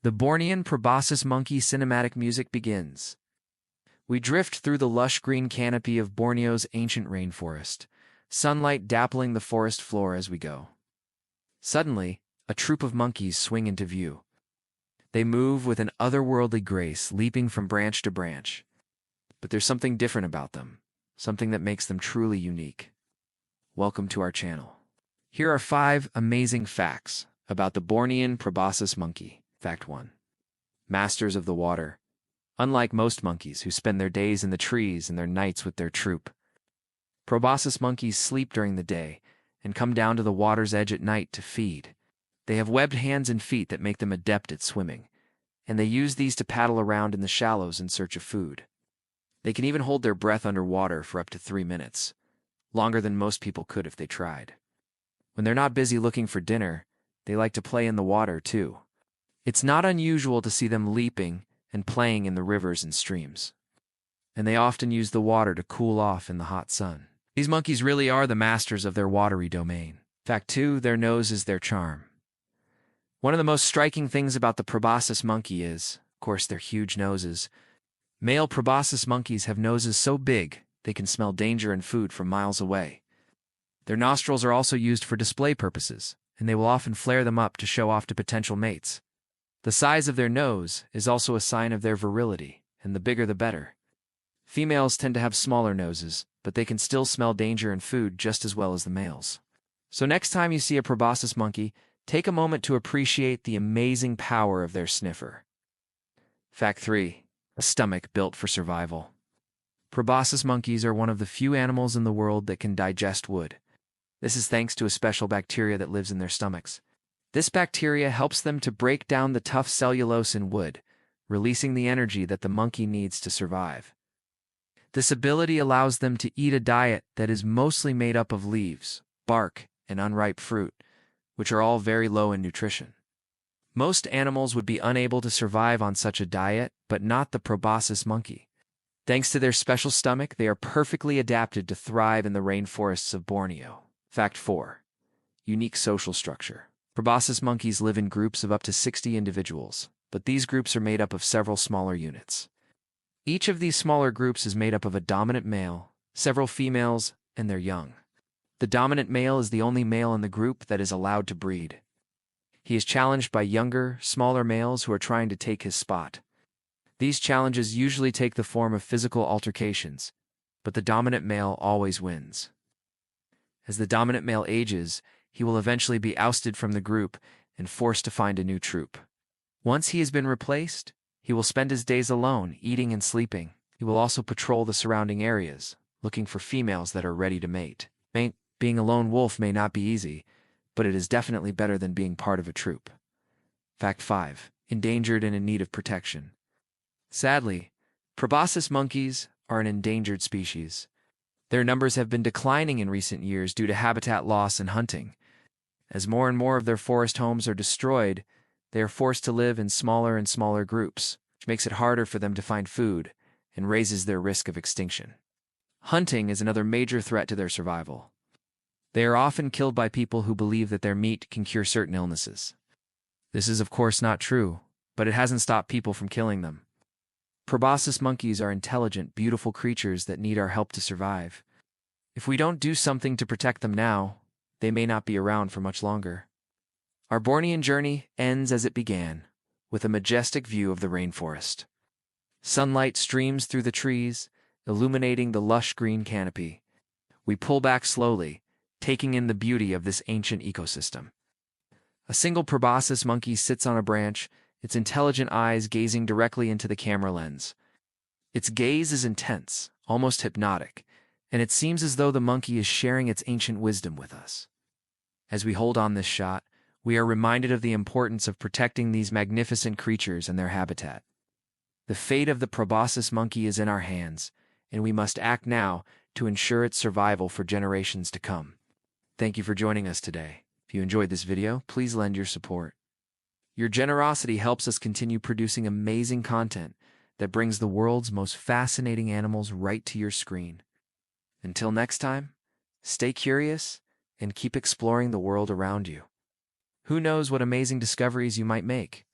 The Bornean Proboscis Monkey cinematic music begins. We drift through the lush green canopy of Borneo's ancient rainforest, sunlight dappling the forest floor as we go. Suddenly, a troop of monkeys swing into view. They move with an otherworldly grace, leaping from branch to branch. But there's something different about them, something that makes them truly unique. Welcome to our channel. Here are 5 amazing facts about the Bornean Proboscis Monkey. Fact 1. Masters of the water. Unlike most monkeys who spend their days in the trees and their nights with their troop, proboscis monkeys sleep during the day and come down to the water's edge at night to feed. They have webbed hands and feet that make them adept at swimming, and they use these to paddle around in the shallows in search of food. They can even hold their breath underwater for up to 3 minutes, longer than most people could if they tried. When they're not busy looking for dinner, they like to play in the water too. It's not unusual to see them leaping and playing in the rivers and streams, and they often use the water to cool off in the hot sun. These monkeys really are the masters of their watery domain. Fact 2, their nose is their charm. One of the most striking things about the proboscis monkey is, of course, their huge noses. Male proboscis monkeys have noses so big they can smell danger and food from miles away. Their nostrils are also used for display purposes, and they will often flare them up to show off to potential mates. The size of their nose is also a sign of their virility, and the bigger the better. Females tend to have smaller noses, but they can still smell danger and food just as well as the males. So next time you see a proboscis monkey, take a moment to appreciate the amazing power of their sniffer. Fact 3. A stomach built for survival. Proboscis monkeys are one of the few animals in the world that can digest wood. This is thanks to a special bacteria that lives in their stomachs. This bacteria helps them to break down the tough cellulose in wood, releasing the energy that the monkey needs to survive. This ability allows them to eat a diet that is mostly made up of leaves, bark, and unripe fruit, which are all very low in nutrition. Most animals would be unable to survive on such a diet, but not the proboscis monkey. Thanks to their special stomach, they are perfectly adapted to thrive in the rainforests of Borneo. Fact 4. Unique social structure. Proboscis monkeys live in groups of up to 60 individuals, but these groups are made up of several smaller units. Each of these smaller groups is made up of a dominant male, several females, and their young. The dominant male is the only male in the group that is allowed to breed. He is challenged by younger, smaller males who are trying to take his spot. These challenges usually take the form of physical altercations, but the dominant male always wins. As the dominant male ages, he will eventually be ousted from the group and forced to find a new troop. Once he has been replaced, he will spend his days alone, eating and sleeping. He will also patrol the surrounding areas, looking for females that are ready to mate. Being a lone wolf may not be easy, but it is definitely better than being part of a troop. Fact 5. Endangered and in need of protection. Sadly, proboscis monkeys are an endangered species. Their numbers have been declining in recent years due to habitat loss and hunting. As more and more of their forest homes are destroyed, they are forced to live in smaller and smaller groups, which makes it harder for them to find food and raises their risk of extinction. Hunting is another major threat to their survival. They are often killed by people who believe that their meat can cure certain illnesses. This is of course not true, but it hasn't stopped people from killing them. Proboscis monkeys are intelligent, beautiful creatures that need our help to survive. If we don't do something to protect them now, they may not be around for much longer. Our Bornean journey ends as it began, with a majestic view of the rainforest. Sunlight streams through the trees, illuminating the lush green canopy. We pull back slowly, taking in the beauty of this ancient ecosystem. A single proboscis monkey sits on a branch, its intelligent eyes gazing directly into the camera lens. Its gaze is intense, almost hypnotic, and it seems as though the monkey is sharing its ancient wisdom with us. As we hold on this shot, we are reminded of the importance of protecting these magnificent creatures and their habitat. The fate of the proboscis monkey is in our hands, and we must act now to ensure its survival for generations to come. Thank you for joining us today. If you enjoyed this video, please lend your support. Your generosity helps us continue producing amazing content that brings the world's most fascinating animals right to your screen. Until next time, stay curious and keep exploring the world around you. Who knows what amazing discoveries you might make?